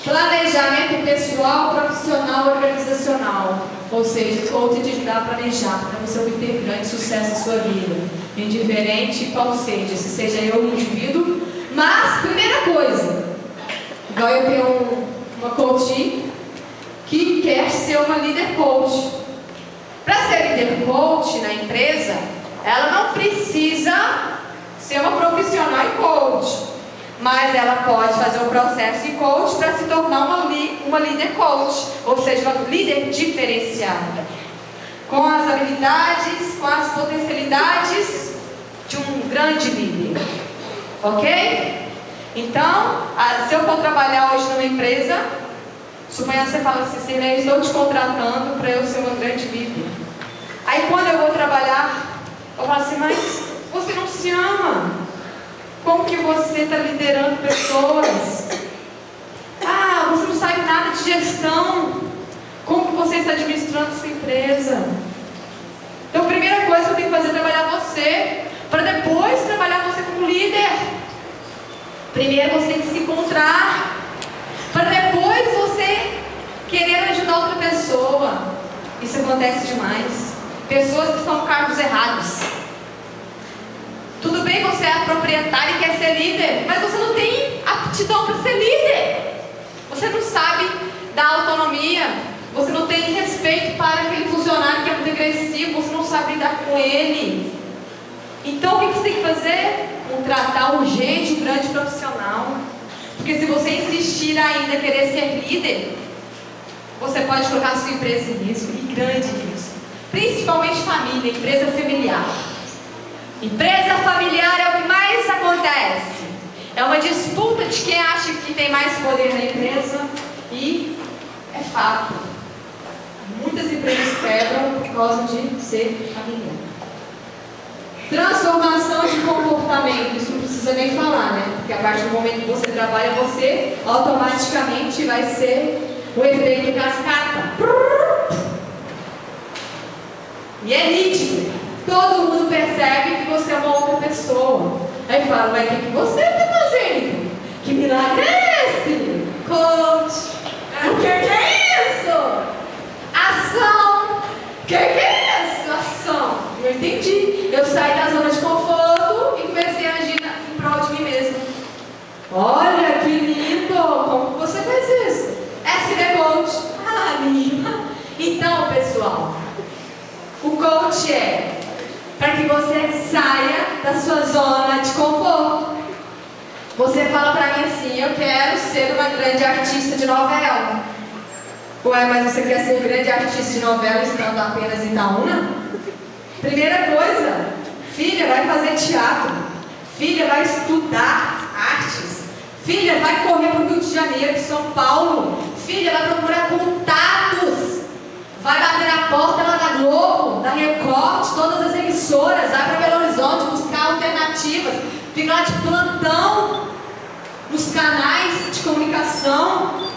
Planejamento pessoal, profissional, organizacional. Ou seja, coach te ajudar a planejar para você obter grande sucesso na sua vida. Indiferente qual seja, se seja eu um indivíduo. Mas, primeira coisa, igual eu tenho uma coach que quer ser uma líder coach. Para ser líder coach na empresa, ela não precisa ser uma profissional em coach. Mas ela pode fazer um processo em coach para se tornar uma líder coach, ou seja, uma líder diferenciada, com as habilidades, com as potencialidades de um grande líder, ok? Então, se eu for trabalhar hoje numa empresa, suponha que você fala assim, Sirlene, eu estou te contratando para eu ser uma grande líder. Aí quando eu vou trabalhar, eu falo assim, mas você não se ama. Como que você está liderando pessoas? Ah, você não sabe nada de gestão. Como que você está administrando sua empresa? Então, a primeira coisa que eu tenho que fazer é trabalhar você, para depois trabalhar você como líder. Primeiro você tem que se encontrar, para depois você querer ajudar outra pessoa. Isso acontece demais. Pessoas que estão em cargos errados. Tudo bem, você é a proprietária e quer ser líder, mas você não tem aptidão para ser líder. Você não sabe dar autonomia. Você não tem respeito para aquele funcionário que é muito agressivo. Você não sabe lidar com ele. Então o que você tem que fazer? Contratar urgente um grande profissional. Porque se você insistir ainda em querer ser líder, você pode colocar a sua empresa em risco, e grande risco. Principalmente família, empresa familiar. Empresa familiar é o que mais acontece. É uma disputa de quem acha que tem mais poder na empresa. E é fato, muitas empresas quebram por causa de ser familiar. Transformação de comportamento. Isso não precisa nem falar, né? Porque a partir do momento que você trabalha, você automaticamente vai ser o efeito cascata. E é nítido. Todo mundo percebe que você é uma outra pessoa. Aí fala, mas o que você está fazendo? Que milagre é esse? Coach. O que é isso? Ação. O que é isso? Ação. Eu entendi. Eu saí da zona de conforto e comecei a agir em prol de mim mesmo. Olha que lindo. Como você faz isso? Essa é coach. Ah, minha. Então, pessoal, o coach é para que você saia da sua zona de conforto. Você fala para mim assim, eu quero ser uma grande artista de novela. Ué, mas você quer ser um grande artista de novela estando apenas em Itaúna? Primeira coisa, filha, vai fazer teatro. Filha, vai estudar artes. Filha, vai correr para o Rio de Janeiro, São Paulo. Filha, vai procurar contatos. Vai bater na porta lá da Globo, da Record, de todas as emissoras. Vai para Belo Horizonte buscar alternativas. Fica lá de plantão nos canais de comunicação.